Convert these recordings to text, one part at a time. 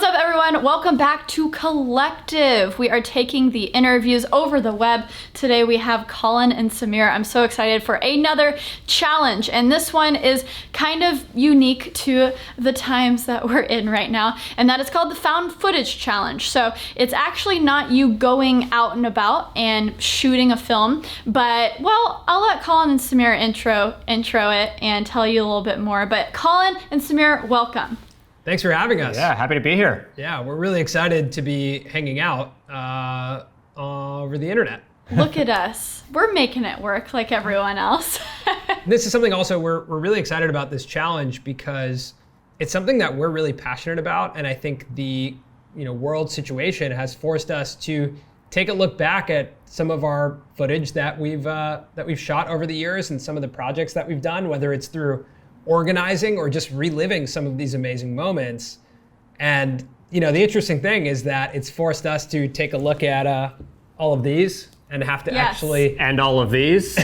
What's up, everyone? Welcome back to Collective. We are taking the interviews over the web. Today we have Colin and Samir. I'm so excited for another challenge, and this one is kind of unique to the times that we're in right now, and that is called the Found Footage Challenge. So it's actually not you going out and about and shooting a film, but, well, I'll let Colin and Samir intro it and tell you a little bit more. But Colin and Samir, welcome. Thanks for having us. Yeah, happy to be here. Yeah, we're really excited to be hanging out over the internet. Look at us. We're making it work like everyone else. This is something also we're really excited about this challenge because it's something that we're really passionate about, and I think the world situation has forced us to take a look back at some of our footage that we've shot over the years and some of the projects that we've done, whether it's through organizing or just reliving some of these amazing moments. And the interesting thing is that it's forced us to take a look at all of these and have to actually... And all of these.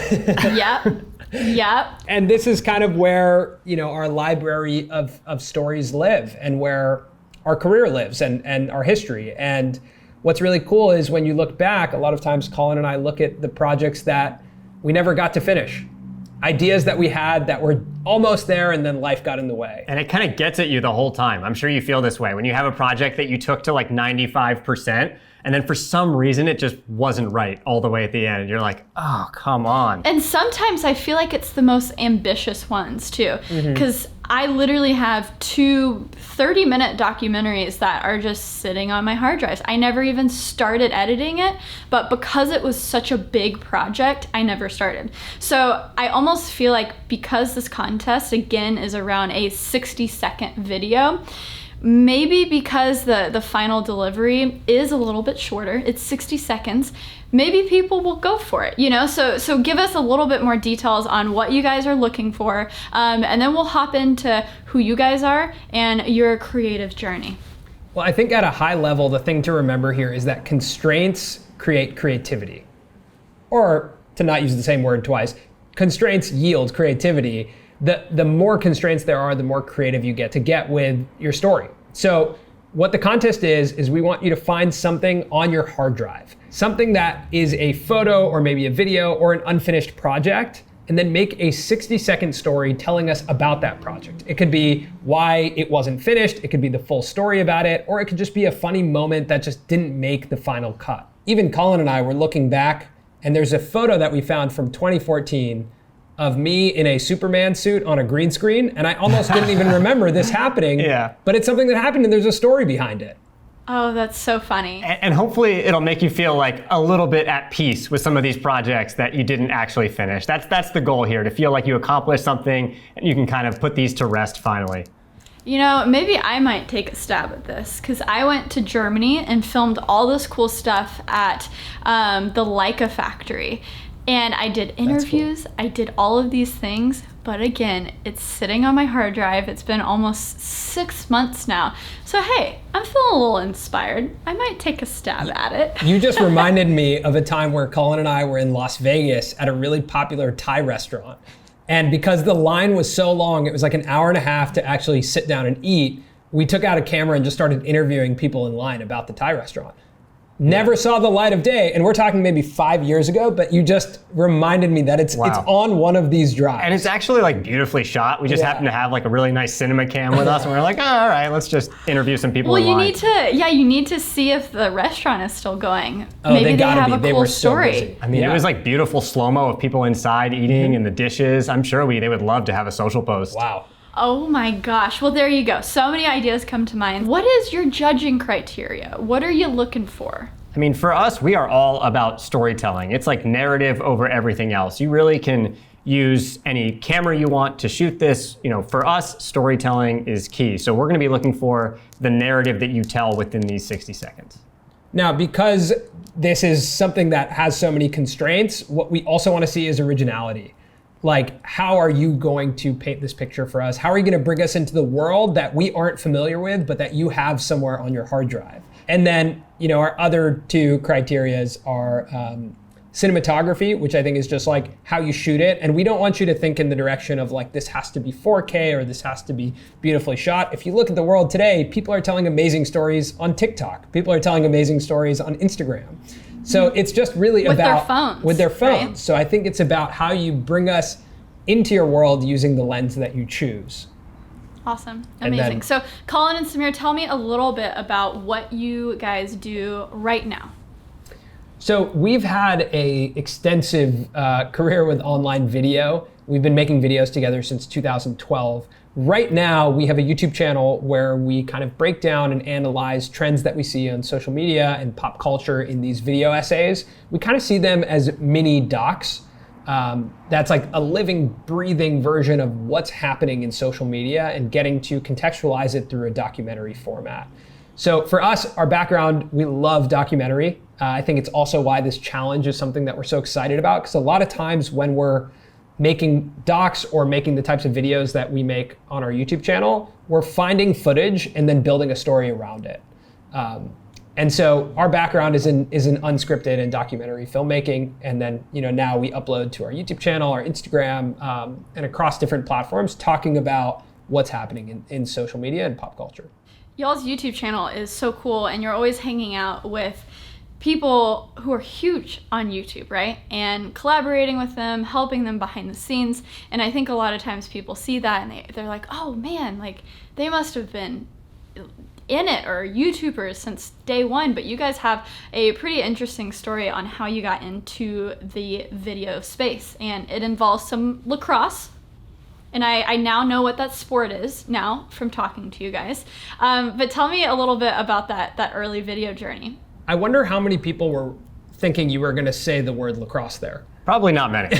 Yep. And this is kind of where our library of stories live, and where our career lives, and our history. And what's really cool is when you look back, a lot of times Colin and I look at the projects that we never got to finish. Ideas that we had that were almost there, and then life got in the way. And it kind of gets at you the whole time. I'm sure you feel this way when you have a project that you took to like 95%, and then for some reason it just wasn't right all the way at the end. And you're like, oh, come on. And sometimes I feel like it's the most ambitious ones too, because I literally have two 30-minute documentaries that are just sitting on my hard drives. I never even started editing it, but because it was such a big project, I never started. So I almost feel like because this contest, again, is around a 60-second video, maybe because the final delivery is a little bit shorter, it's 60 seconds, maybe people will go for it, So give us a little bit more details on what you guys are looking for, and then we'll hop into who you guys are and your creative journey. Well, I think at a high level, the thing to remember here is that constraints create creativity. Or, to not use the same word twice, constraints yield creativity. The more constraints there are, the more creative you get with your story. So what the contest is we want you to find something on your hard drive, something that is a photo or maybe a video or an unfinished project, and then make a 60-second story telling us about that project. It could be why it wasn't finished, it could be the full story about it, or it could just be a funny moment that just didn't make the final cut. Even Colin and I were looking back, and there's a photo that we found from 2014 of me in a Superman suit on a green screen, and I almost didn't even remember this happening. Yeah. But it's something that happened, and there's a story behind it. Oh, that's so funny. And hopefully it'll make you feel like a little bit at peace with some of these projects that you didn't actually finish. That's the goal here, to feel like you accomplished something and you can kind of put these to rest finally. Maybe I might take a stab at this, because I went to Germany and filmed all this cool stuff at the LaCie factory. And I did interviews, cool. I did all of these things, but again, it's sitting on my hard drive. It's been almost 6 months now. So hey, I'm feeling a little inspired. I might take a stab at it. You just reminded me of a time where Colin and I were in Las Vegas at a really popular Thai restaurant. And because the line was so long, it was like an hour and a half to actually sit down and eat, we took out a camera and just started interviewing people in line about the Thai restaurant. Never saw the light of day, and we're talking maybe 5 years ago, but you just reminded me that it's on one of these drives. And it's actually like beautifully shot. We just happen to have like a really nice cinema cam with us, and we're like, oh, all right, let's just interview some people. Well, in line. you need to see if the restaurant is still going. Oh, maybe they have a they cool were so story. busy. I mean, it was like beautiful slow-mo of people inside eating and the dishes. I'm sure they would love to have a social post. Wow. Oh my gosh. Well, there you go. So many ideas come to mind. What is your judging criteria? What are you looking for? I mean, for us, we are all about storytelling. It's like narrative over everything else. You really can use any camera you want to shoot this. For us, storytelling is key. So we're going to be looking for the narrative that you tell within these 60 seconds. Now, because this is something that has so many constraints, what we also want to see is originality. Like, how are you going to paint this picture for us? How are you going to bring us into the world that we aren't familiar with, but that you have somewhere on your hard drive? And then, our other two criterias are cinematography, which I think is just like how you shoot it. And we don't want you to think in the direction of like, this has to be 4K or this has to be beautifully shot. If you look at the world today, people are telling amazing stories on TikTok. People are telling amazing stories on Instagram. So it's just really with about with their phones. Right? So I think it's about how you bring us into your world using the lens that you choose. Awesome. Amazing. So Colin and Samir, tell me a little bit about what you guys do right now. So we've had a extensive career with online video. We've been making videos together since 2012. Right now, we have a YouTube channel where we kind of break down and analyze trends that we see on social media and pop culture in these video essays. We kind of see them as mini docs. That's like a living, breathing version of what's happening in social media and getting to contextualize it through a documentary format. So for us, our background, we love documentary. I think it's also why this challenge is something that we're so excited about, because a lot of times when we're making docs or making the types of videos that we make on our YouTube channel, we're finding footage and then building a story around it. And so our background is in unscripted and documentary filmmaking, and then now we upload to our YouTube channel, our Instagram, and across different platforms, talking about what's happening in social media and pop culture. Y'all's YouTube channel is so cool, and you're always hanging out with people who are huge on YouTube, right? And collaborating with them, helping them behind the scenes. And I think a lot of times people see that and they're like, oh man, like they must have been in it or YouTubers since day one. But you guys have a pretty interesting story on how you got into the video space, and it involves some lacrosse. And I now know what that sport is now from talking to you guys. But tell me a little bit about that early video journey. I wonder how many people were thinking you were going to say the word lacrosse there. Probably not many.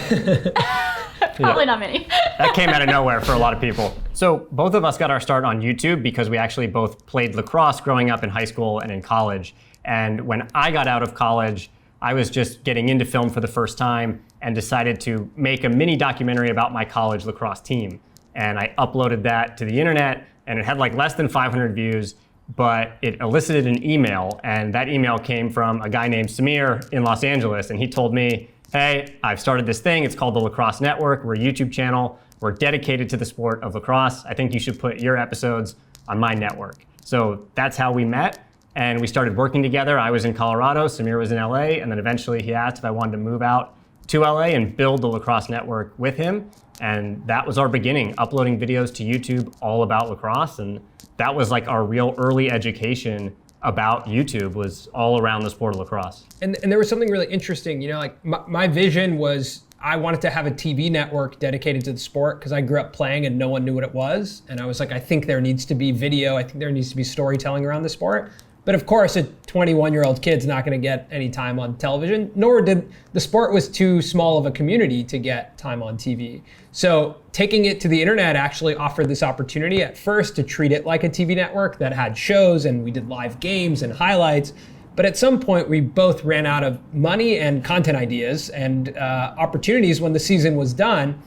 Probably not many. That came out of nowhere for a lot of people. So both of us got our start on YouTube because we actually both played lacrosse growing up in high school and in college. And when I got out of college, I was just getting into film for the first time and decided to make a mini documentary about my college lacrosse team. And I uploaded that to the internet, and it had like less than 500 views, but it elicited an email, and that email came from a guy named Samir in Los Angeles, and he told me, hey, I've started this thing, it's called the Lacrosse Network, we're a YouTube channel, we're dedicated to the sport of lacrosse, I think you should put your episodes on my network. So that's how we met, and we started working together. I was in Colorado, Samir was in LA, and then eventually he asked if I wanted to move out to LA and build the Lacrosse Network with him, and that was our beginning, uploading videos to YouTube all about lacrosse, and that was like our real early education about YouTube, was all around the sport of lacrosse. And there was something really interesting, like my vision was I wanted to have a TV network dedicated to the sport because I grew up playing and no one knew what it was. And I was like, I think there needs to be video. I think there needs to be storytelling around the sport. But of course, a 21-year-old kid's not going to get any time on television, nor did the sport was too small of a community to get time on TV. So taking it to the internet actually offered this opportunity at first to treat it like a TV network that had shows, and we did live games and highlights. But at some point, we both ran out of money and content ideas and opportunities when the season was done.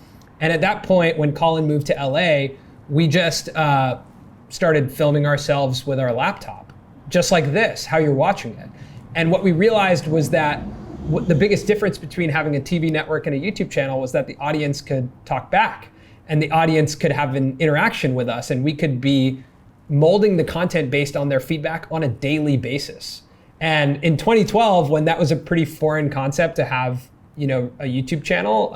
And at that point, when Colin moved to LA, we just started filming ourselves with our laptop. Just like this, how you're watching it. And what we realized was that the biggest difference between having a TV network and a YouTube channel was that the audience could talk back and the audience could have an interaction with us, and we could be molding the content based on their feedback on a daily basis. And in 2012, when that was a pretty foreign concept to have, a YouTube channel,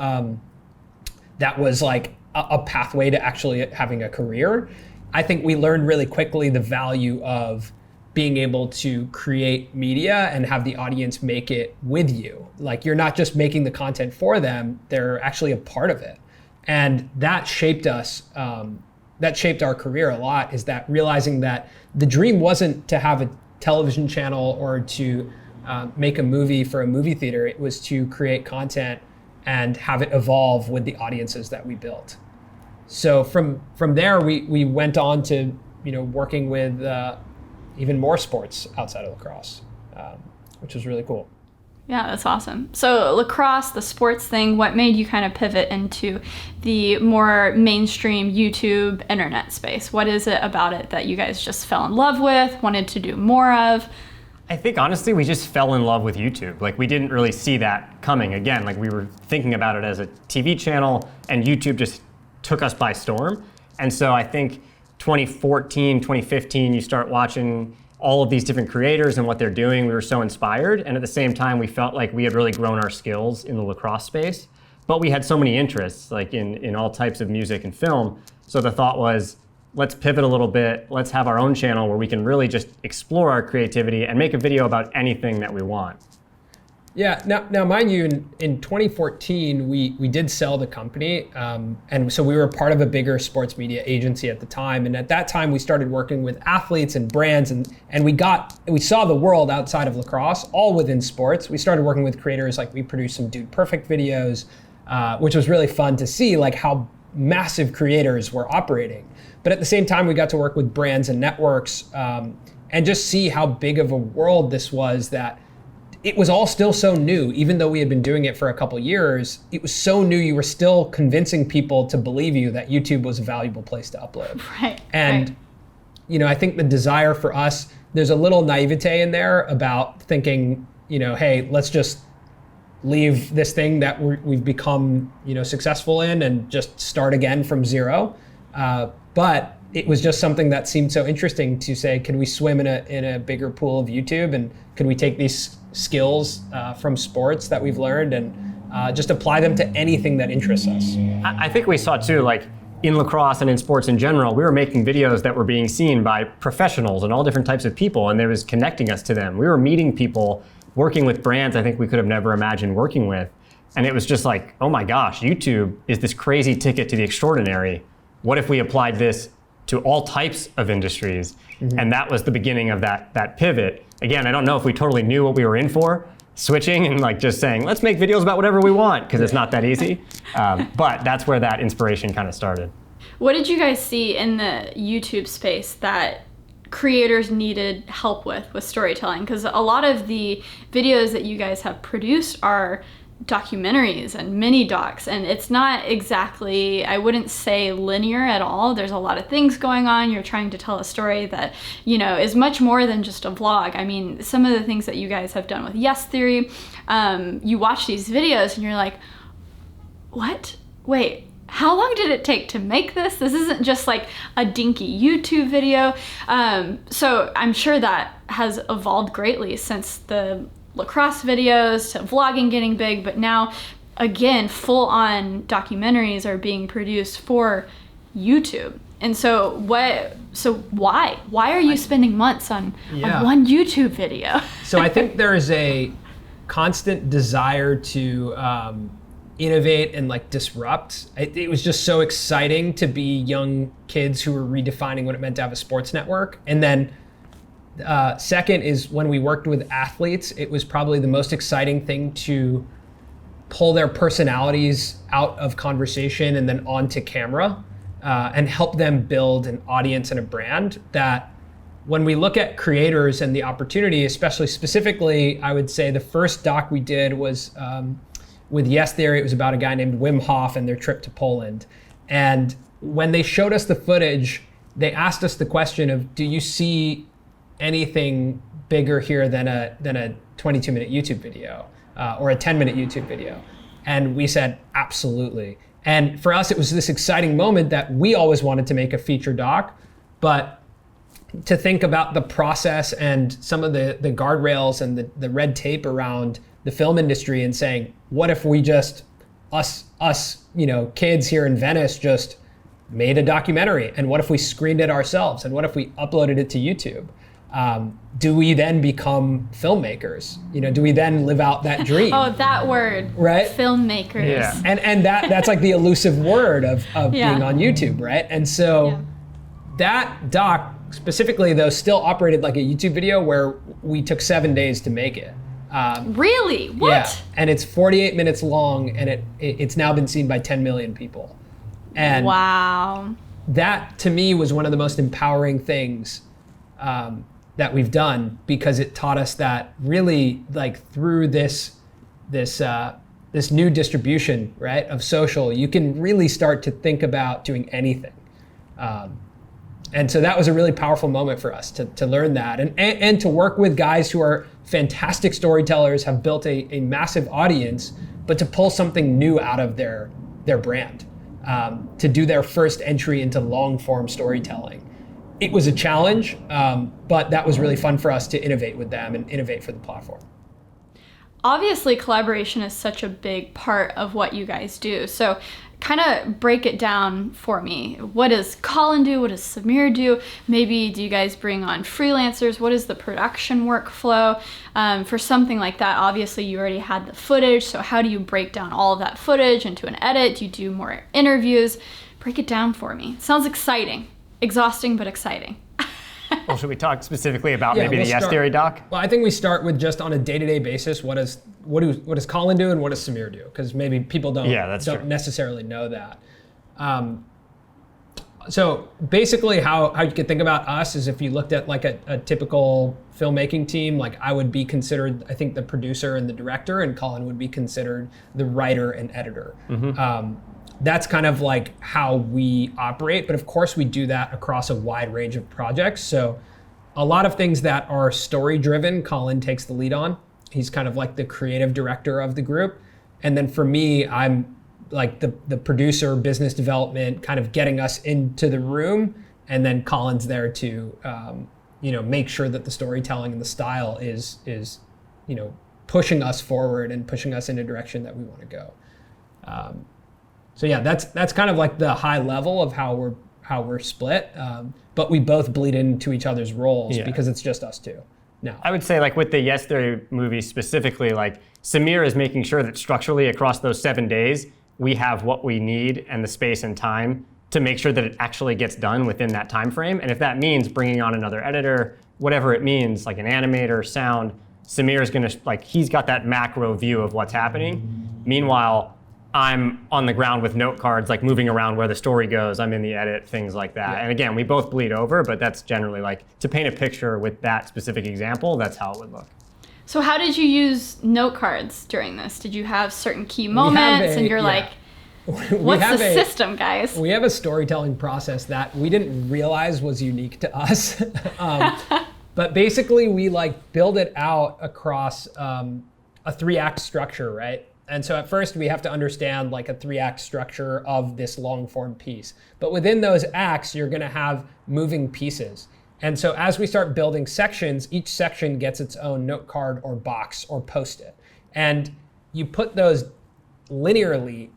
that was like a pathway to actually having a career. I think we learned really quickly the value of being able to create media and have the audience make it with you. Like, you're not just making the content for them, they're actually a part of it. And that shaped us, that shaped our career a lot, is that realizing that the dream wasn't to have a television channel or to make a movie for a movie theater. It was to create content and have it evolve with the audiences that we built. So from there, we went on to, working with even more sports outside of lacrosse, which was really cool. Yeah, that's awesome. So lacrosse, the sports thing, what made you kind of pivot into the more mainstream YouTube internet space? What is it about it that you guys just fell in love with, wanted to do more of? I think honestly, we just fell in love with YouTube. Like we didn't really see that coming. Again, like we were thinking about it as a TV channel, and YouTube just took us by storm. And so I think 2014, 2015, you start watching all of these different creators and what they're doing. We were so inspired. And at the same time, we felt like we had really grown our skills in the lacrosse space. But we had so many interests, like in all types of music and film. So the thought was, let's pivot a little bit. Let's have our own channel where we can really just explore our creativity and make a video about anything that we want. Yeah, now mind you, in 2014, we did sell the company. And so we were part of a bigger sports media agency at the time. And at that time, we started working with athletes and brands, and we saw the world outside of lacrosse, all within sports. We started working with creators, like we produced some Dude Perfect videos, which was really fun to see like how massive creators were operating. But at the same time, we got to work with brands and networks and just see how big of a world this was, that it was all still so new. Even though we had been doing it for a couple years, it was so new, you were still convincing people to believe you that YouTube was a valuable place to upload. Right. And I think the desire for us, there's a little naivete in there about thinking, hey, let's just leave this thing that we've become successful in and just start again from zero. But it was just something that seemed so interesting to say, can we swim in a bigger pool of YouTube, and can we take these skills from sports that we've learned and just apply them to anything that interests us? I think we saw too, like in lacrosse and in sports in general, we were making videos that were being seen by professionals and all different types of people, and there was connecting us to them. We were meeting people, working with brands I think we could have never imagined working with. And it was just like, oh my gosh, YouTube is this crazy ticket to the extraordinary. What if we applied this to all types of industries? Mm-hmm. And that was the beginning of that pivot. Again, I don't know if we totally knew what we were in for, switching and like just saying, let's make videos about whatever we want, because it's not that easy. But that's where that inspiration kind of started. What did you guys see in the YouTube space that creators needed help with storytelling? Because a lot of the videos that you guys have produced are documentaries and mini docs, and it's not exactly, I wouldn't say linear at all. There's a lot of things going on. You're trying to tell a story that is much more than just a vlog. I mean, some of the things that you guys have done with Yes Theory, you watch these videos and you're like, what? Wait, how long did it take to make this? This isn't just like a dinky YouTube video. So I'm sure that has evolved greatly since the lacrosse videos to vlogging getting big, but now again, full-on documentaries are being produced for YouTube. And so why are you spending months on one YouTube video? So I think there is a constant desire to innovate and like disrupt. It was just so exciting to be young kids who were redefining what it meant to have a sports network. And then second is when we worked with athletes, it was probably the most exciting thing to pull their personalities out of conversation and then onto camera and help them build an audience and a brand. That when we look at creators and the opportunity, especially specifically, I would say the first doc we did was with Yes Theory. It was about a guy named Wim Hof and their trip to Poland. And when they showed us the footage, they asked us the question of, do you see anything bigger here than a 22-minute YouTube video or a 10-minute YouTube video? And we said, absolutely. And for us, it was this exciting moment that we always wanted to make a feature doc, but to think about the process and some of the guardrails and the red tape around the film industry and saying, what if we just, us kids here in Venice just made a documentary? And what if we screened it ourselves? And what if we uploaded it to YouTube? Do we then become filmmakers? Do we then live out that dream? Oh, that word, right? Filmmakers. Yeah. And that's like the elusive word of being on YouTube, right? And so that doc specifically, though, still operated like a YouTube video where we took 7 days to make it. Really? What? Yeah, and it's 48 minutes long, and it's now been seen by 10 million people. And wow. That, to me, was one of the most empowering things that we've done, because it taught us that really, like, through this new distribution, right, of social, you can really start to think about doing anything. And so that was a really powerful moment for us to learn that and to work with guys who are fantastic storytellers, have built a massive audience, but to pull something new out of their brand, to do their first entry into long form storytelling. It was a challenge, but that was really fun for us to innovate with them and innovate for the platform. Obviously, collaboration is such a big part of what you guys do. So kind of break it down for me. What does Colin do? What does Samir do? Maybe do you guys bring on freelancers? What is the production workflow? For something like that, obviously you already had the footage. So how do you break down all of that footage into an edit? Do you do more interviews? Break it down for me. Sounds exciting. Exhausting, but exciting. Well, should we talk specifically about maybe the Yes Theory doc? Well, I think we start with just on a day-to-day basis, what does Colin do and what does Samir do? Because maybe people don't necessarily know that. So basically how you could think about us is if you looked at like a typical filmmaking team, like I would be considered, I think, the producer and the director, and Colin would be considered the writer and editor. That's kind of like how we operate, but of course we do that across a wide range of projects. So a lot of things that are story driven, Colin takes the lead on. He's kind of like the creative director of the group. And then for me, I'm like the producer, business development, kind of getting us into the room. And then Colin's there to make sure that the storytelling and the style is pushing us forward and pushing us in a direction that we want to go. So yeah, that's kind of like the high level of how we're split, but we both bleed into each other's roles because it's just us two now. I would say like with the Yes Theory movie specifically, like Samir is making sure that structurally across those 7 days, we have what we need and the space and time to make sure that it actually gets done within that time frame. And if that means bringing on another editor, whatever it means, like an animator, sound, Samir is gonna, he's got that macro view of what's happening. Meanwhile, I'm on the ground with note cards, like moving around where the story goes. I'm in the edit, things like that. Yeah. And again, we both bleed over, but that's generally to paint a picture with that specific example, that's how it would look. So how did you use note cards during this? Did you have certain key moments and you're like, what's the system, guys? We have a storytelling process that we didn't realize was unique to us. But basically we build it out across a 3-act structure, right? And so at first we have to understand a 3-act structure of this long form piece. But within those acts, you're gonna have moving pieces. And so as we start building sections, each section gets its own note card or box or post-it. And you put those linearly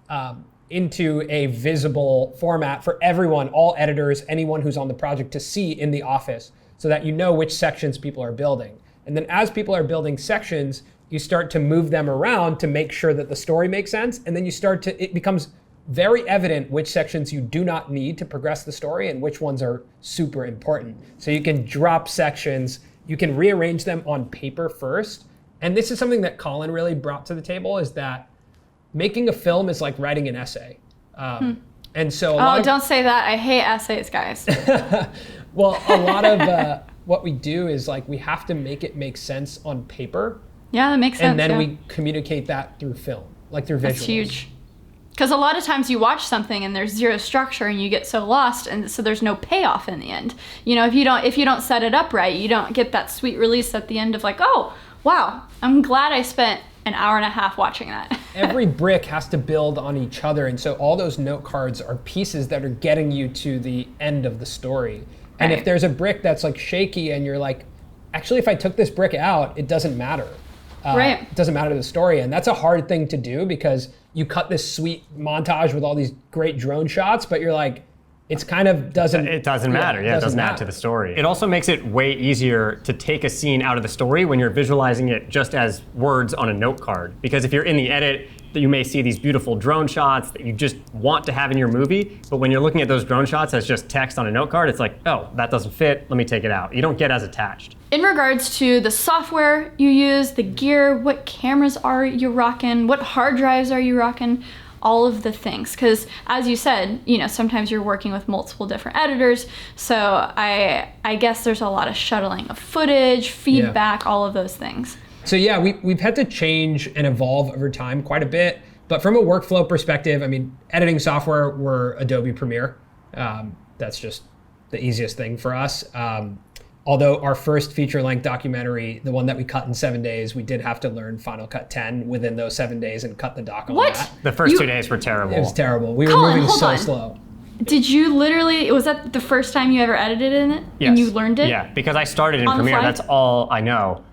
into a visible format for everyone, all editors, anyone who's on the project to see in the office so that you know which sections people are building. And then as people are building sections, you start to move them around to make sure that the story makes sense. And then it becomes very evident which sections you do not need to progress the story and which ones are super important. So you can drop sections, you can rearrange them on paper first. And this is something that Colin really brought to the table, is that making a film is like writing an essay. And so don't say that. I hate essays, guys. Well, a lot of what we do is we have to make it make sense on paper. Yeah, that makes sense. And then we communicate that through film, through visuals. That's huge. Because a lot of times you watch something and there's zero structure and you get so lost, and so there's no payoff in the end. If you don't set it up right, you don't get that sweet release at the end of oh, wow, I'm glad I spent an hour and a half watching that. Every brick has to build on each other, and so all those note cards are pieces that are getting you to the end of the story. And if there's a brick that's shaky and you're actually, if I took this brick out, it doesn't matter. It doesn't matter to the story. And that's a hard thing to do because you cut this sweet montage with all these great drone shots, but you're it's kind of doesn't... It doesn't matter. Yeah, it doesn't add to the story. It also makes it way easier to take a scene out of the story when you're visualizing it just as words on a note card. Because if you're in the edit, you may see these beautiful drone shots that you just want to have in your movie, but when you're looking at those drone shots as just text on a note card, it's oh, that doesn't fit, let me take it out. You don't get as attached. In regards to the software you use, the gear, what cameras are you rocking, what hard drives are you rocking, all of the things. Because as you said, sometimes you're working with multiple different editors, so I guess there's a lot of shuttling of footage, feedback, all of those things. So yeah, we've had to change and evolve over time quite a bit. But from a workflow perspective, editing software, we're Adobe Premiere. That's just the easiest thing for us. Although our first feature-length documentary, the one that we cut in 7 days, we did have to learn Final Cut 10 within those 7 days and cut the doc on that. The first 2 days were terrible. It was terrible. We Colin, were moving hold so on. slow. Did you literally, was that the first time you ever edited in it? Yes. And you learned it? Yeah, because I started in On the Premiere, fly? that's all I know.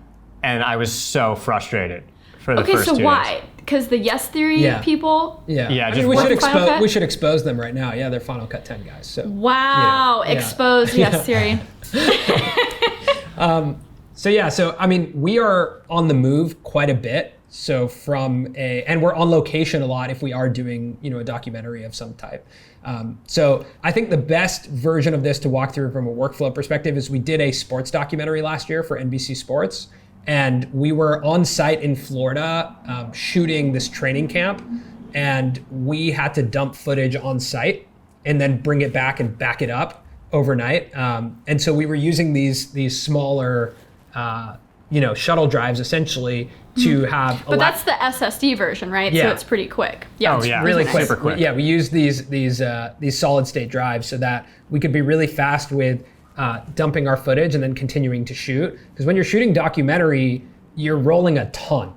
And I was so frustrated for the first 2 days. Okay, so why? Because the Yes Theory Yeah. people? Yeah, Yeah, I just mean, we work should Final Cut? we should expose them right now. Yeah, they're Final Cut 10 guys. So Wow, Yeah. exposed Yes Theory. So I mean, we are on the move quite a bit. So and we're on location a lot if we are doing, a documentary of some type. So I think the best version of this to walk through from a workflow perspective is we did a sports documentary last year for NBC Sports, and we were on site in Florida shooting this training camp, and we had to dump footage on site and then bring it back and back it up overnight. And so we were using these smaller shuttle drives essentially to have. But that's the SSD version, right? Yeah. So it's pretty quick. Yeah. Oh, it's yeah. really nice. quick. Super quick. We used these solid state drives so that we could be really fast with dumping our footage and then continuing to shoot. Because when you're shooting documentary, you're rolling a ton.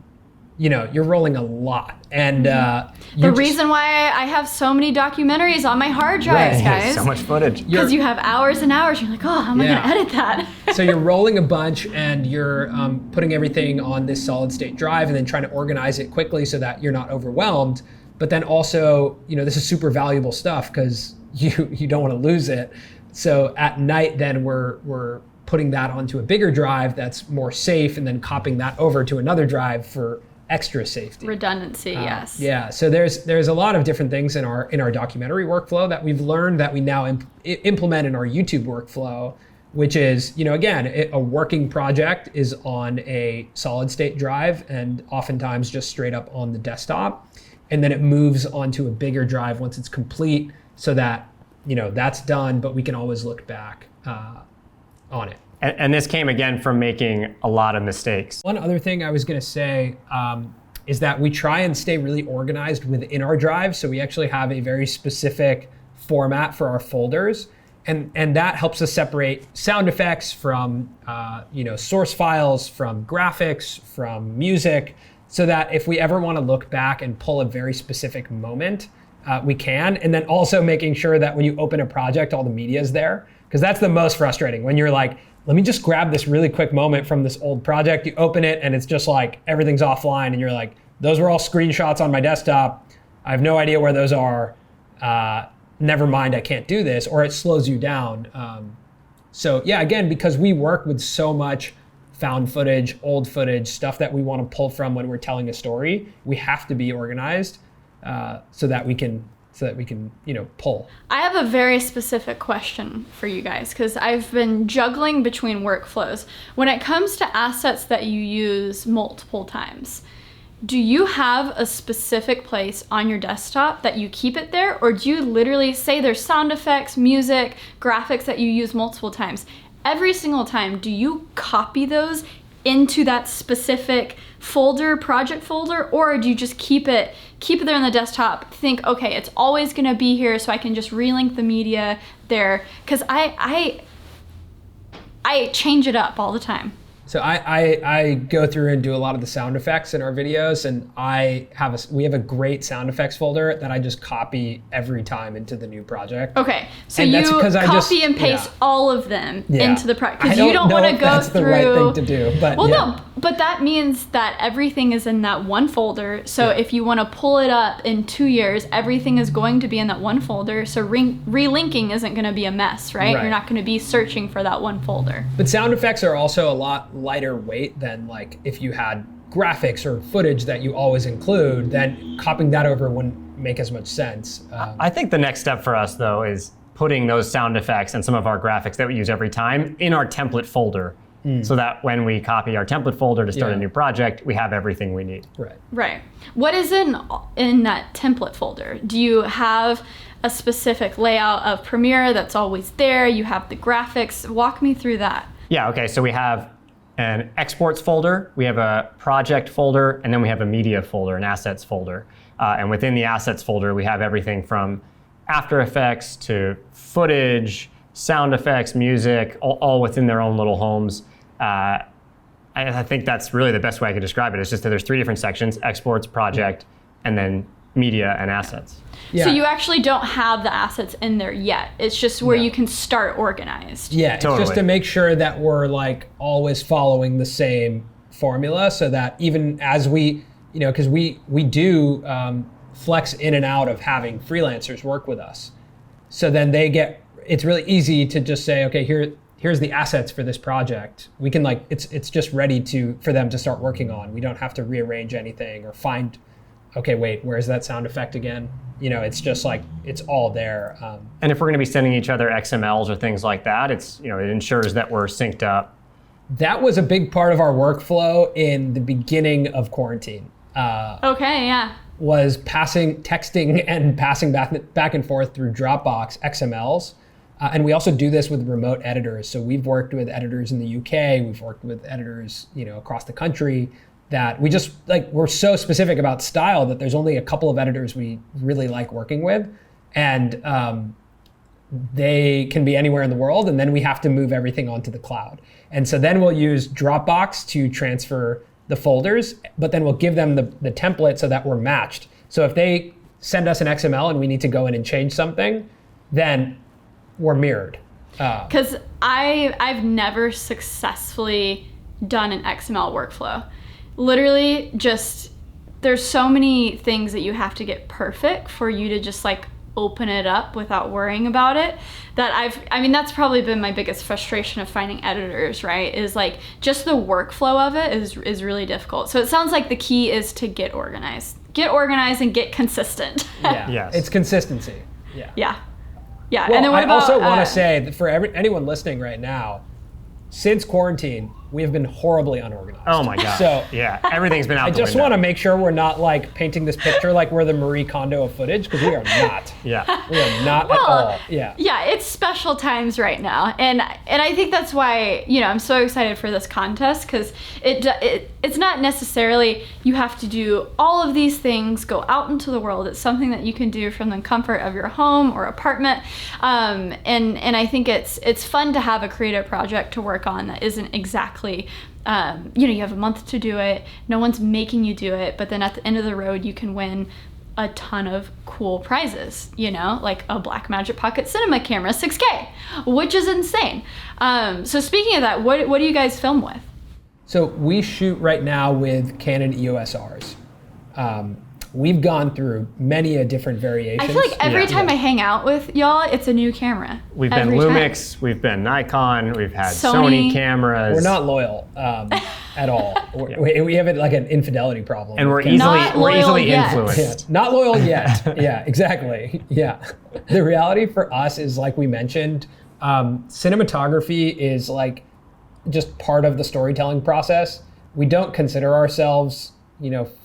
You're rolling a lot. And The reason why I have so many documentaries on my hard drives, Right. guys. So much footage. Because you have hours and hours. You're like, oh, how am I Yeah. going to edit that? So you're rolling a bunch and you're putting everything on this solid state drive and then trying to organize it quickly so that you're not overwhelmed. But then also, this is super valuable stuff because you don't want to lose it. So at night, then we're putting that onto a bigger drive that's more safe and then copying that over to another drive for extra safety. Redundancy, yes. Yeah, so there's a lot of different things in our documentary workflow that we've learned that we now implement in our YouTube workflow, which is, again, a working project is on a solid state drive and oftentimes just straight up on the desktop. And then it moves onto a bigger drive once it's complete so that, that's done, but we can always look back on it. And this came again from making a lot of mistakes. One other thing I was going to say is that we try and stay really organized within our drive. So we actually have a very specific format for our folders. And that helps us separate sound effects from source files, from graphics, from music, so that if we ever want to look back and pull a very specific moment, we can. And then also making sure that when you open a project, all the media is there. Because that's the most frustrating when you're like, let me just grab this really quick moment from this old project. You open it and it's just like everything's offline and you're like, those were all screenshots on my desktop. I have no idea where those are. Never mind, I can't do this, or it slows you down. So yeah, again, because we work with so much found footage, old footage, stuff that we want to pull from when we're telling a story, we have to be organized so that we can pull. I have a very specific question for you guys because I've been juggling between workflows. When it comes to assets that you use multiple times, do you have a specific place on your desktop that you keep it there? Or do you literally say there's sound effects, music, graphics that you use multiple times? Every single time, do you copy those into that specific folder, project folder, or do you just keep it there on the desktop, think, okay, it's always gonna be here so I can just relink the media there? Because I change it up all the time. So I go through and do a lot of the sound effects in our videos, and we have a great sound effects folder that I just copy every time into the new project. Okay, so And you that's because copy and paste all of them into the project because you don't want to go that's through. the right thing to do, but Well, yeah. no, but that means that everything is in that one folder. So if you want to pull it up in 2 years, everything is going to be in that one folder. So relinking isn't going to be a mess, right? Right. You're not going to be searching for that one folder. But sound effects are also a lot lighter weight than like if you had graphics or footage that you always include, then copying that over wouldn't make as much sense. I think the next step for us, though, is putting those sound effects and some of our graphics that we use every time in our template folder so that when we copy our template folder to start a new project, we have everything we need. Right. What is in that template folder? Do you have a specific layout of Premiere that's always there? You have the graphics. Walk me through that. Yeah, okay, so we have an exports folder, we have a project folder, and then we have a media folder, an assets folder. And within the assets folder, we have everything from After Effects to footage, sound effects, music, all within their own little homes. I think that's really the best way I could describe it. It's just that there's 3 different sections: exports, project, and then media and assets. Yeah. So you actually don't have the assets in there yet. It's just where you can start organized. Yeah, it's Totally. just to make sure that we're like always following the same formula, so that even as we, because we do flex in and out of having freelancers work with us. So then it's really easy to just say, okay, here's the assets for this project. We can it's just ready for them to start working on. We don't have to rearrange anything or find, okay, wait, where's that sound effect again? It's just it's all there. And if we're going to be sending each other XMLs or things like that, it ensures that we're synced up. That was a big part of our workflow in the beginning of quarantine. Okay, yeah. Was texting and passing back and forth through Dropbox XMLs. And we also do this with remote editors. So we've worked with editors in the UK, we've worked with editors, across the country, that we just we're so specific about style that there's only a couple of editors we really like working with. And they can be anywhere in the world, and then we have to move everything onto the cloud. And so then we'll use Dropbox to transfer the folders, but then we'll give them the template so that we're matched. So if they send us an XML and we need to go in and change something, then we're mirrored. Because I've never successfully done an XML workflow. Literally, just there's so many things that you have to get perfect for you to just open it up without worrying about it, that that's probably been my biggest frustration of finding editors, right? Is just the workflow of it is really difficult. So it sounds like the key is to get organized and get consistent. Yeah, Yes. It's consistency. Yeah. Yeah. Well, and then what I also want to about, say that for anyone listening right now, since quarantine, we have been horribly unorganized. Oh my God. So yeah, everything's been out I the just window. want to make sure we're not painting this picture like we're the Marie Kondo of footage, because we are not. Yeah. We are not at all. Yeah. Yeah, it's special times right now, and I think that's why I'm so excited for this contest, because it's not necessarily you have to do all of these things, go out into the world. It's something that you can do from the comfort of your home or apartment, and I think it's fun to have a creative project to work on that isn't exactly you have a month to do it, no one's making you do it, but then at the end of the road you can win a ton of cool prizes, like a Blackmagic Pocket Cinema camera 6K, which is insane. So speaking of that, what do you guys film with? So we shoot right now with Canon EOS Rs. We've gone through many a different variations. I feel like every time I hang out with y'all, it's a new camera. We've been Every Lumix, time. We've been Nikon, we've had Sony cameras. We're not loyal at all. We have an infidelity problem. And we're Not loyal easily yet. influenced. Not loyal yet. Yeah, exactly. Yeah. The reality for us is, like we mentioned, cinematography is just part of the storytelling process. We don't consider ourselves,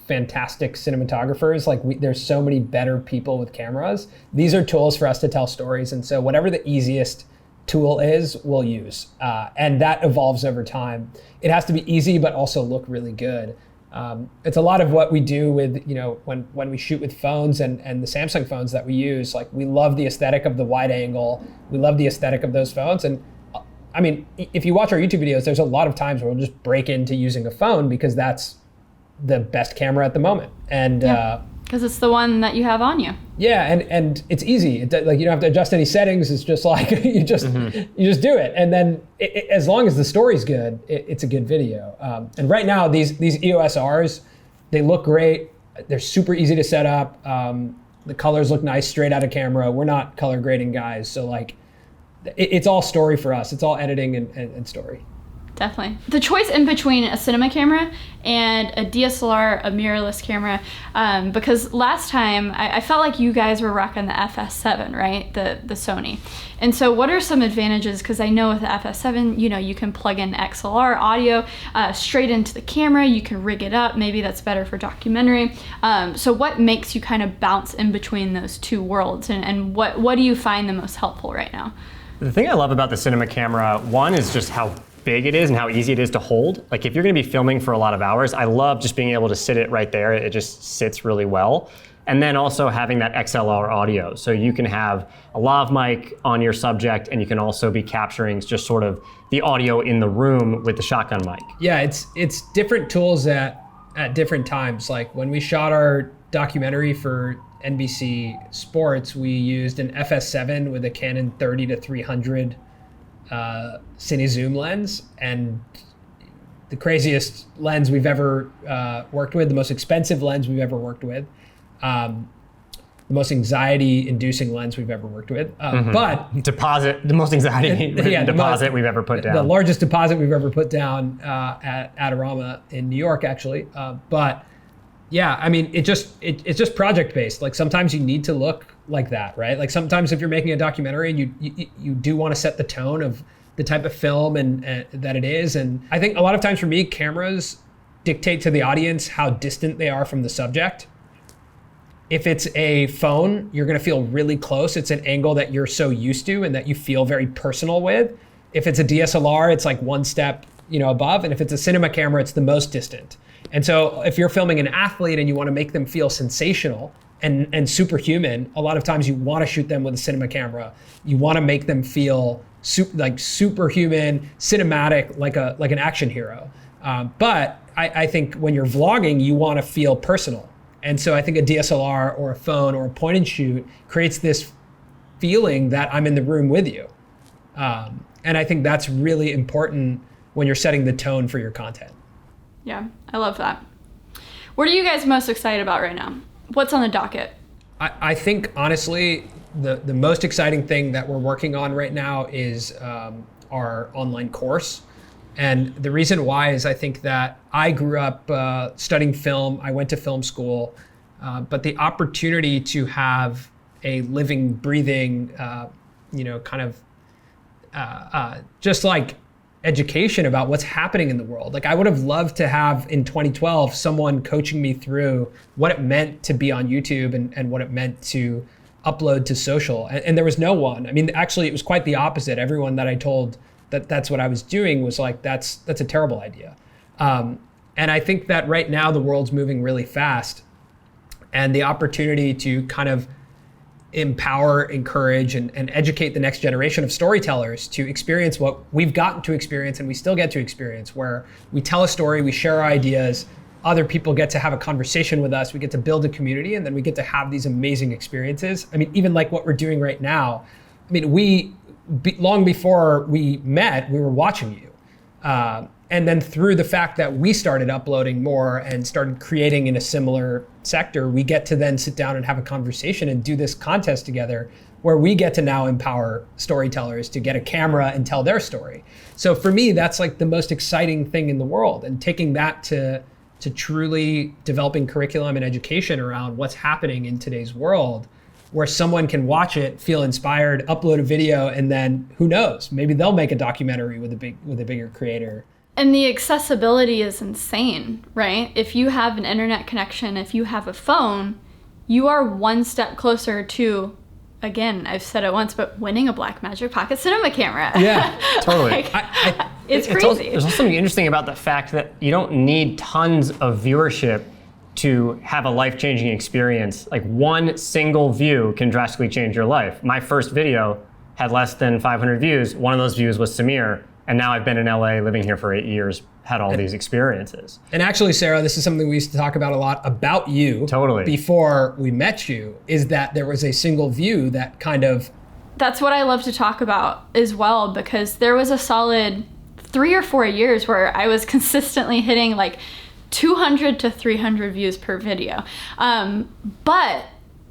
fantastic cinematographers. There's so many better people with cameras. These are tools for us to tell stories. And so whatever the easiest tool is, we'll use. And that evolves over time. It has to be easy, but also look really good. It's a lot of what we do with, when we shoot with phones and the Samsung phones that we use. We love the aesthetic of the wide angle. We love the aesthetic of those phones. And if you watch our YouTube videos, there's a lot of times where we'll just break into using a phone because that's the best camera at the moment. And because it's the one that you have on you. Yeah, and it's easy. You don't have to adjust any settings. It's just you just do it. And then as long as the story's good, it's a good video. And right now, these EOS Rs, they look great. They're super easy to set up. The colors look nice straight out of camera. We're not color grading guys, so it's all story for us. It's all editing and story. Definitely. The choice in between a cinema camera and a DSLR, a mirrorless camera, because last time I felt like you guys were rocking the FS7, right? The Sony. And so what are some advantages? Because I know with the FS7, you can plug in XLR audio straight into the camera. You can rig it up. Maybe that's better for documentary. So what makes you kind of bounce in between those two worlds? And what do you find the most helpful right now? The thing I love about the cinema camera, one, is just how big it is and how easy it is to hold. If you're going to be filming for a lot of hours, I love just being able to sit it right there. It just sits really well. And then also having that XLR audio. So you can have a lav mic on your subject, and you can also be capturing just sort of the audio in the room with the shotgun mic. Yeah, it's different tools at different times. Like when we shot our documentary for NBC Sports, we used an FS7 with a Canon 30 to 300 cine zoom lens, and the craziest lens we've ever worked with, the most expensive lens we've ever worked with, the most anxiety-inducing lens we've ever worked with. But the most anxiety-ridden deposit we've ever put down. The largest deposit we've ever put down at Adorama in New York, actually. But yeah, I mean, it's just project-based. Like sometimes you need to look like that, right? Like sometimes if you're making a documentary and you do want to set the tone of the type of film and that it is. And I think a lot of times for me, cameras dictate to the audience how distant they are from the subject. If it's a phone, you're going to feel really close. It's an angle that you're so used to and that you feel very personal with. If it's a DSLR, it's like one step, above. And if it's a cinema camera, it's the most distant. And so if you're filming an athlete and you want to make them feel sensational and superhuman, a lot of times you want to shoot them with a cinema camera. You want to make them feel like superhuman, cinematic, like an action hero. But I think when you're vlogging, you want to feel personal. And so I think a DSLR or a phone or a point and shoot creates this feeling that I'm in the room with you. And I think that's really important when you're setting the tone for your content. Yeah, I love that. What are you guys most excited about right now? What's on the docket? I think, honestly, the most exciting thing that we're working on right now is our online course. And the reason why is I think that I grew up studying film. I went to film school, but the opportunity to have a living, breathing, just like education about what's happening in the world. Like I would have loved to have in 2012 someone coaching me through what it meant to be on YouTube and what it meant to upload to social. And there was no one. I mean, actually, it was quite the opposite. Everyone that I told that's what I was doing was like, that's a terrible idea. And I think that right now the world's moving really fast, and the opportunity to kind of empower, encourage, and educate the next generation of storytellers to experience what we've gotten to experience and we still get to experience, where we tell a story, we share our ideas, other people get to have a conversation with us, we get to build a community, and then we get to have these amazing experiences. I mean, even like what we're doing right now, I mean, long before we met, we were watching you. And then through the fact that we started uploading more and started creating in a similar sector, we get to then sit down and have a conversation and do this contest together where we get to now empower storytellers to get a camera and tell their story. So for me, that's like the most exciting thing in the world, and taking that to truly developing curriculum and education around what's happening in today's world, where someone can watch it, feel inspired, upload a video, and then who knows, maybe they'll make a documentary with a bigger creator. And the accessibility is insane, right? If you have an internet connection, if you have a phone, you are one step closer to, again, I've said it once, but winning a Blackmagic Pocket Cinema camera. Yeah, totally. It's crazy. There's also something interesting about the fact that you don't need tons of viewership to have a life-changing experience. Like one single view can drastically change your life. My first video had less than 500 views. One of those views was Samir. And now I've been in LA, living here for 8 years, had all these experiences. And actually, Sarah, this is something we used to talk about a lot about you. Totally. Before we met you, is that there was a single view that kind of... That's what I love to talk about as well, because there was a solid 3 or 4 years where I was consistently hitting like 200 to 300 views per video. But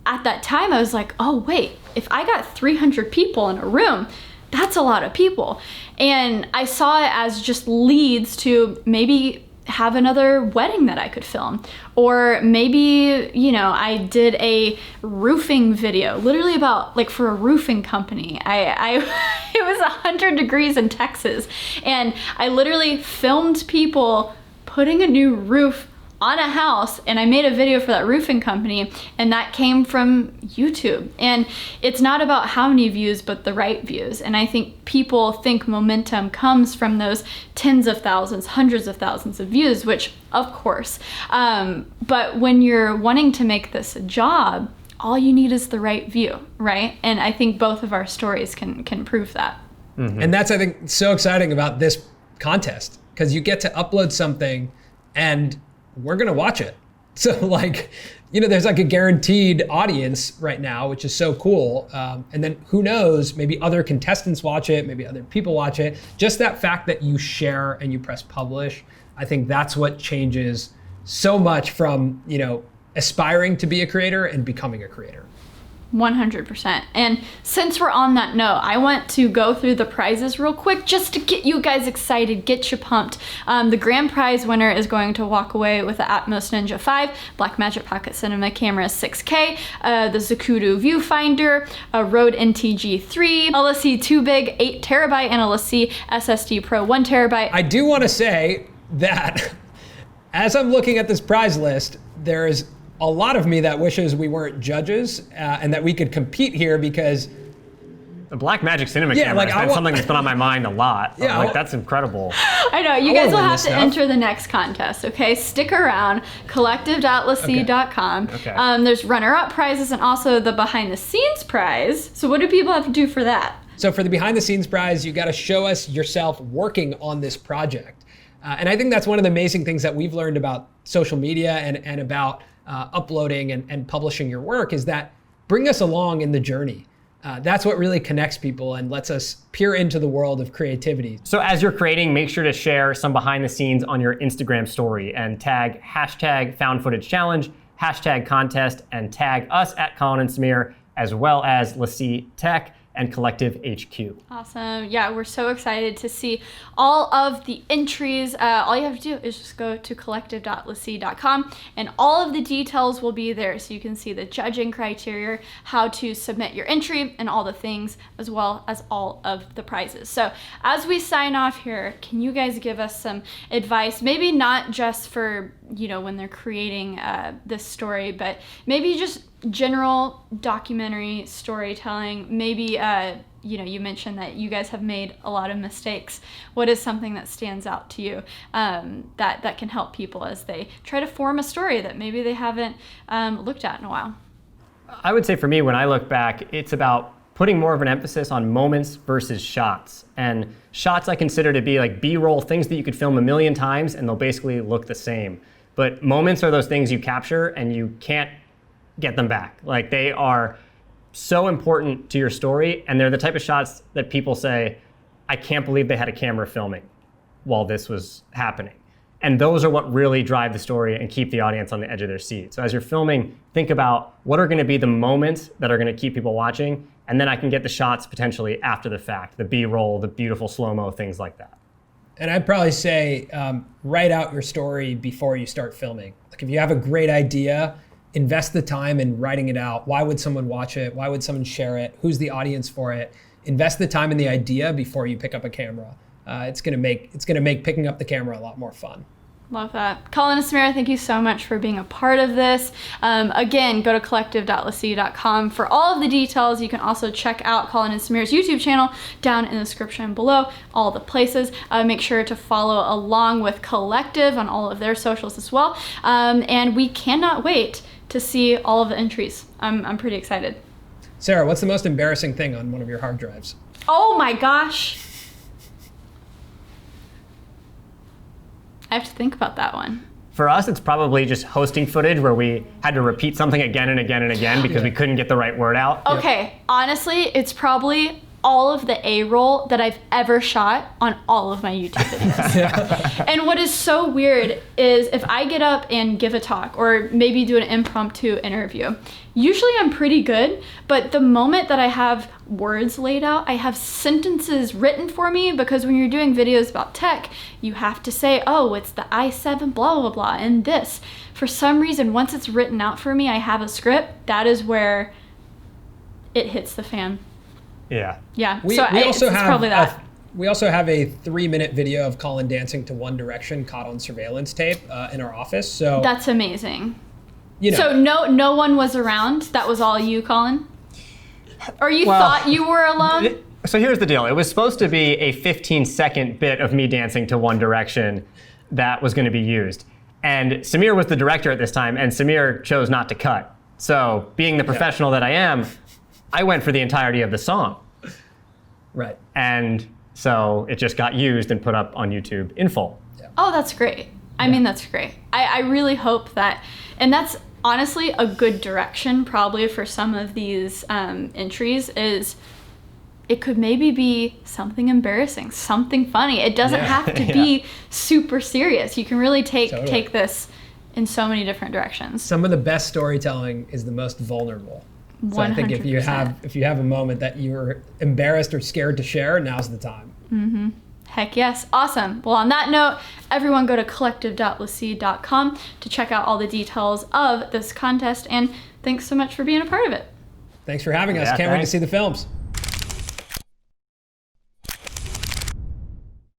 at that time, I was like, oh, wait, if I got 300 people in a room, that's a lot of people. And I saw it as just leads to maybe have another wedding that I could film. Or maybe, I did a roofing video, literally about like for a roofing company. It was 100 degrees in Texas. And I literally filmed people putting a new roof on a house, and I made a video for that roofing company, and that came from YouTube. And it's not about how many views, but the right views. And I think people think momentum comes from those tens of thousands, hundreds of thousands of views, which of course. But when you're wanting to make this a job, all you need is the right view, right? And I think both of our stories can prove that. And that's, I think, so exciting about this contest, because you get to upload something and we're gonna watch it. So like, there's like a guaranteed audience right now, which is so cool. And then who knows, maybe other contestants watch it, maybe other people watch it. Just that fact that you share and you press publish, I think that's what changes so much from, aspiring to be a creator and becoming a creator. 100%. And since we're on that note, I want to go through the prizes real quick just to get you guys excited, get you pumped. The grand prize winner is going to walk away with the Atmos Ninja 5, Blackmagic Pocket Cinema Camera 6K, the Zacuto Viewfinder, a Rode NTG 3, a LaCie 2 Big 8 terabyte, and a LaCie SSD Pro 1 terabyte. I do want to say that as I'm looking at this prize list, there's a lot of me that wishes we weren't judges and that we could compete here, because the Blackmagic Cinema camera has been something that's been on my mind a lot. Yeah, that's incredible. I know, you guys will have to enter the next contest, okay? Stick around, collective.lacie.com. Okay. There's runner-up prizes and also the behind-the-scenes prize. So what do people have to do for that? So for the behind-the-scenes prize, you got to show us yourself working on this project. And I think that's one of the amazing things that we've learned about social media and about uploading and publishing your work, is that bring us along in the journey. That's what really connects people and lets us peer into the world of creativity. So as you're creating, make sure to share some behind the scenes on your Instagram story and tag #FoundFootageChallenge, #contest, and tag us at Colin and Samir, as well as LaCie Tech and Collective HQ. Awesome. Yeah, we're so excited to see all of the entries. All you have to do is just go to collective.lacie.com, and all of the details will be there, so you can see the judging criteria, how to submit your entry, and all the things, as well as all of the prizes. So as we sign off here, can you guys give us some advice, maybe not just for when they're creating this story, but maybe just general documentary storytelling? Maybe you mentioned that you guys have made a lot of mistakes. What is something that stands out to you that can help people as they try to form a story that maybe they haven't looked at in a while? I would say for me, when I look back, it's about putting more of an emphasis on moments versus shots. And shots I consider to be like B-roll, things that you could film a million times and they'll basically look the same. But moments are those things you capture and you can't get them back. Like, they are so important to your story, and they're the type of shots that people say, I can't believe they had a camera filming while this was happening. And those are what really drive the story and keep the audience on the edge of their seat. So as you're filming, think about what are going to be the moments that are going to keep people watching, and then I can get the shots potentially after the fact, the B-roll, the beautiful slow-mo, things like that. And I'd probably say write out your story before you start filming. Like, if you have a great idea, invest the time in writing it out. Why would someone watch it? Why would someone share it? Who's the audience for it? Invest the time in the idea before you pick up a camera. It's gonna make picking up the camera a lot more fun. Love that. Colin and Samir, thank you so much for being a part of this. Again, go to collective.lacie.com for all of the details. You can also check out Colin and Samir's YouTube channel down in the description below, all the places. Make sure to follow along with Collective on all of their socials as well. And we cannot wait to see all of the entries. I'm pretty excited. Sarah, what's the most embarrassing thing on one of your hard drives? Oh my gosh. I have to think about that one. For us, it's probably just hosting footage where we had to repeat something again and again and again because we couldn't get the right word out. Okay, honestly, it's probably all of the A-roll that I've ever shot on all of my YouTube videos. And what is so weird is if I get up and give a talk or maybe do an impromptu interview, usually I'm pretty good, but the moment that I have words laid out, I have sentences written for me, because when you're doing videos about tech, you have to say, oh, it's the i7 blah, blah, blah, and this. For some reason, once it's written out for me, I have a script, that is where it hits the fan. Yeah. Yeah, We also have probably that. We also have a 3-minute video of Colin dancing to One Direction caught on surveillance tape in our office. So that's amazing. You know, so no one was around. That was all you, Colin? Or you thought you were alone? So here's the deal. It was supposed to be a 15-second bit of me dancing to One Direction that was going to be used. And Samir was the director at this time, and Samir chose not to cut. So being the professional that I am, I went for the entirety of the song. Right. And so it just got used and put up on YouTube in full. Yeah. Oh, that's great. I mean, that's great. I really hope that, and that's honestly a good direction probably for some of these entries is it could maybe be something embarrassing, something funny. It doesn't have to be super serious. You can really take this in so many different directions. Some of the best storytelling is the most vulnerable. So 100%. I think if you have a moment that you're embarrassed or scared to share, now's the time. Mm-hmm. Heck yes. Awesome. Well, on that note, everyone go to collective.lacie.com to check out all the details of this contest. And thanks so much for being a part of it. Thanks for having us. Can't wait to see the films.